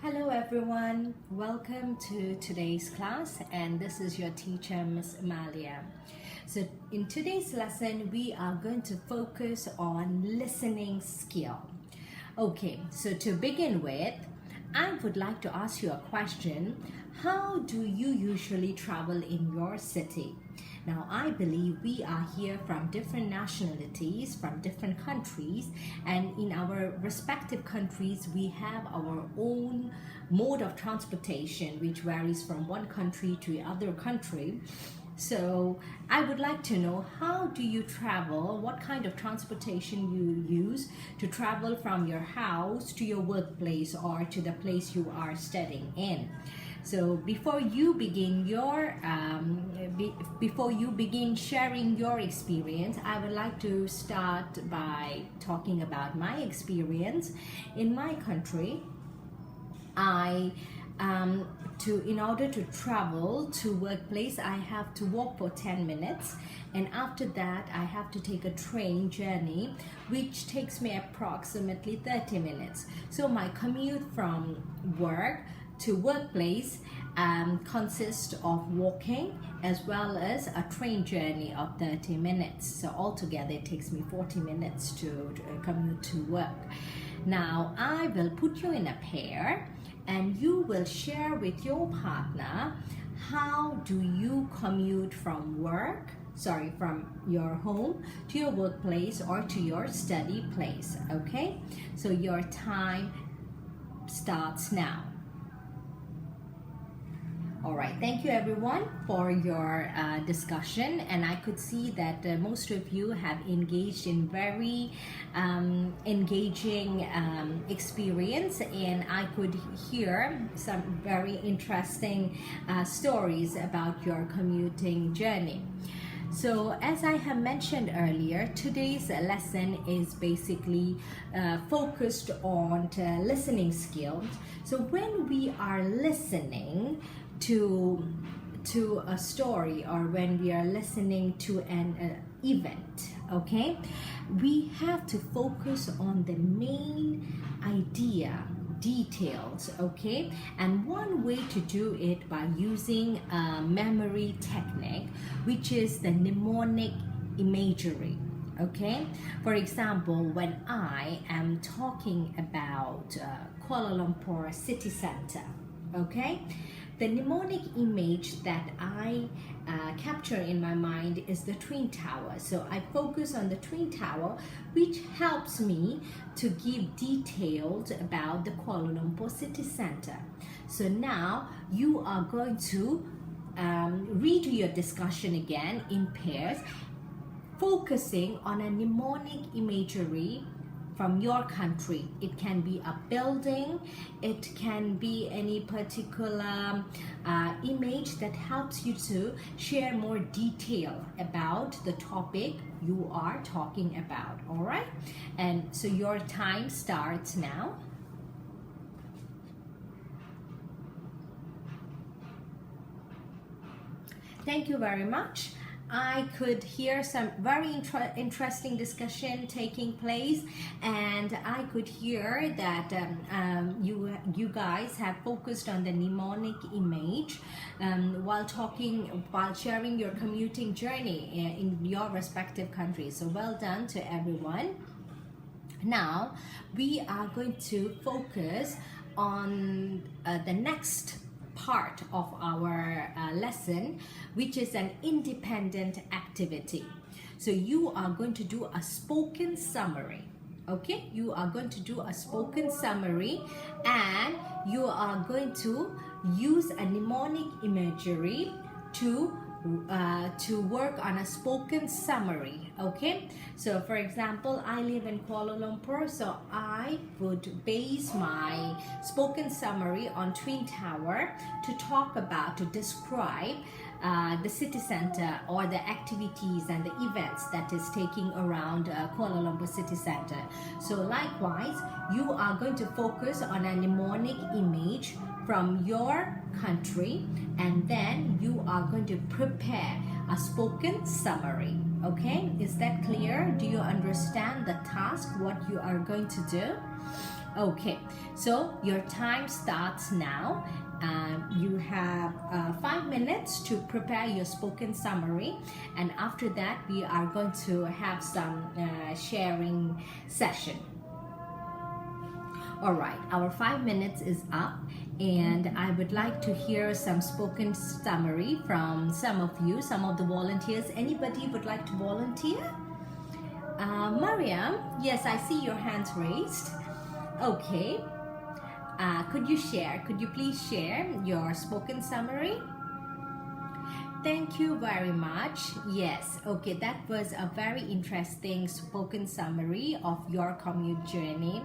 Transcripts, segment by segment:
Hello everyone, welcome to today's class, and this is your teacher Miss Amalia. So in today's lesson we are going to focus on listening skill. Okay, so to begin with, I would like to ask you a question. How do you usually travel in your city? Now, I believe we are here from different nationalities, from different countries, and in our respective countries, we have our own mode of transportation, which varies from one country to other country. So I would like to know, how do you travel? What kind of transportation you use to travel from your house to your workplace or to the place you are studying in? So before you begin sharing your experience, I would like to start by talking about my experience in my country. In order to travel to workplace, I have to walk for 10 minutes, and after that I have to take a train journey which takes me approximately 30 minutes. So my commute from work to workplace consists of walking as well as a train journey of 30 minutes. So altogether it takes me 40 minutes to commute to work. Now I will put you in a pair and you will share with your partner how do you commute from your home to your workplace or to your study place. Okay, so your time starts now. All right, thank you everyone for your discussion, and I could see that most of you have engaged in very engaging experience, and I could hear some very interesting stories about your commuting journey. So as I have mentioned earlier, today's lesson is basically focused on listening skills. So when we are listening to a story, or when we are listening to an event, okay, we have to focus on the main idea, details, okay? And one way to do it by using a memory technique, which is the mnemonic imagery. Okay, for example, when I am talking about Kuala Lumpur city center, okay, the mnemonic image that I capture in my mind is the Twin Tower. So I focus on the Twin Tower, which helps me to give details about the Kuala Lumpur city center. So now you are going to redo your discussion again in pairs, focusing on a mnemonic imagery from your country. It can be a building, it can be any particular image that helps you to share more detail about the topic you are talking about. All right, and so your time starts now. Thank you very much. I could hear some very interesting discussion taking place, and I could hear that you guys have focused on the mnemonic image while sharing your commuting journey in your respective countries. So well done to everyone. Now we are going to focus on the next part of our lesson, which is an independent activity. So you are going to do a spoken summary. Okay, you are going to do a spoken summary, and you are going to use a mnemonic imagery to work on a spoken summary. Okay, so for example, I live in Kuala Lumpur, so I would base my spoken summary on Twin Tower to describe the city center or the activities and the events that is taking around Kuala Lumpur city center. So likewise, you are going to focus on a mnemonic image from your country, and then you are going to prepare a spoken summary. Okay, is that clear? Do you understand the task, what you are going to do? Okay, so your time starts now. You have 5 minutes to prepare your spoken summary, and after that we are going to have some sharing session. All right, our 5 minutes is up, and I would like to hear some spoken summary from some of you, some of the volunteers. Anybody would like to volunteer? Mariam, yes, I see your hands raised. Okay. Could you please share your spoken summary? Thank you very much. Yes, okay, that was a very interesting spoken summary of your commute journey.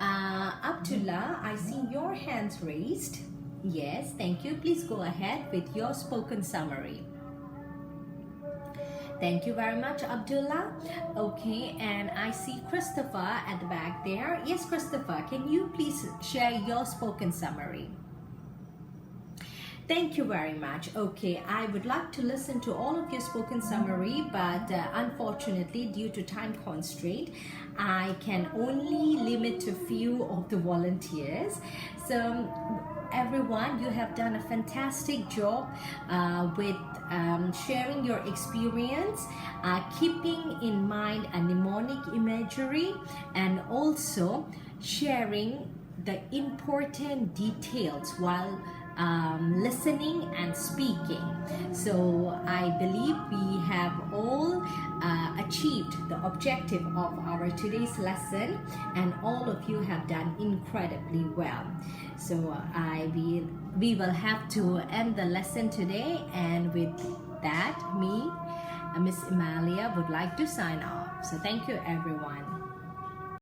Abdullah, I see your hands raised. Yes, thank you. Please go ahead with your spoken summary. Thank you very much, Abdullah. Okay, and I see Christopher at the back there. Yes, Christopher, can you please share your spoken summary? Thank you very much. Okay, I would like to listen to all of your spoken summary, but unfortunately, due to time constraint, I can only limit to few of the volunteers. So everyone, you have done a fantastic job with sharing your experience, keeping in mind a mnemonic imagery, and also sharing the important details while listening and speaking. So I believe we have all achieved the objective of our today's lesson, and all of you have done incredibly well. So we will have to end the lesson today, and with that, Miss Emalia would like to sign off. So thank you, everyone.